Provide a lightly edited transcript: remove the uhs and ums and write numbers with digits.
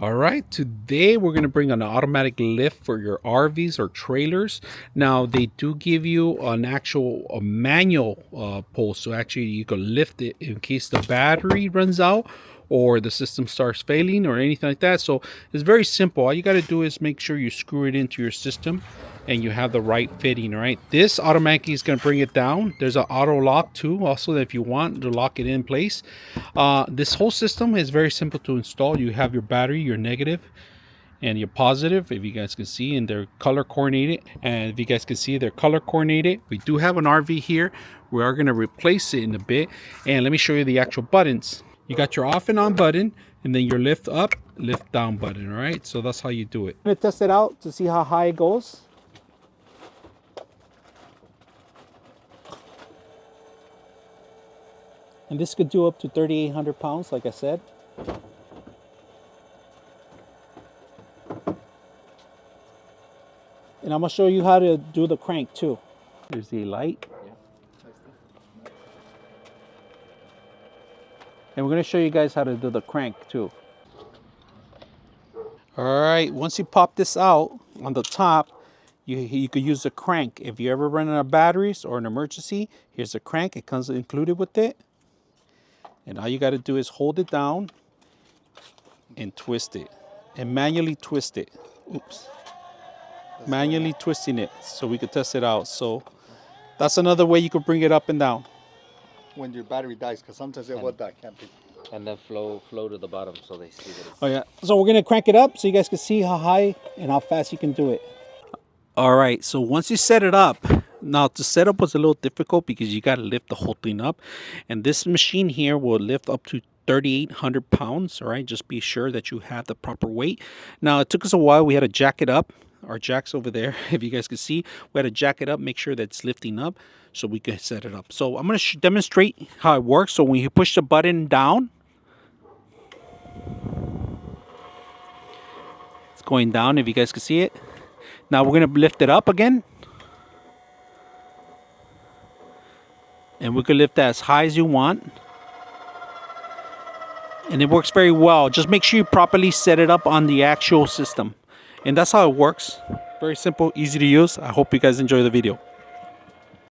All right, today we're going to bring an automatic lift for your RVs or trailers. Now, they do give you an actual manual pull, so actually you can lift it in case the battery runs out or the system starts failing or anything like that. So it's very simple. All you got to do is make sure you screw it into your system and you have the right fitting. All right, this automatically is going to bring it down. There's an auto lock too, also, if you want to lock it in place. This whole system is very simple to install. You have your battery, your negative and your positive, if you guys can see, and they're color coordinated. And if you guys can see, they're color coordinated. We do have an RV here. We are going to replace it in a bit, and let me show you the actual buttons. You got your off and on button, and then your lift up, lift down button. All right, so that's how you do it. I'm going to test it out to see how high it goes. And this could do up to 3,800 pounds, like I said. And I'm going to show you how to do the crank too. Here's the light. And we're going to show you guys how to do the crank too. All right, once you pop this out on the top, you could use the crank. If you ever run out of batteries or an emergency, here's the crank. It comes included with it. And all you got to do is hold it down and twist it. And manually twist it. Oops. Manually twisting it so we could test it out. So that's another way you could bring it up and down. When your battery dies, because sometimes it will die, can't be. And then flow to the bottom so they see that it's... Oh yeah. So we're gonna crank it up so you guys can see how high and how fast you can do it. All right. So once you set it up, now the setup was a little difficult because you got to lift the whole thing up, and this machine here will lift up to 3,800 pounds. All right. Just be sure that you have the proper weight. Now it took us a while. We had to jack it up. Our jack's over there. If you guys can see, we had to jack it up, make sure that it's lifting up so we can set it up. So I'm going to demonstrate how it works. So when you push the button down, it's going down, if you guys can see it. Now we're going to lift it up again. And we can lift that as high as you want. And it works very well. Just make sure you properly set it up on the actual system. And that's how it works. Very simple, easy to use. I hope you guys enjoy the video.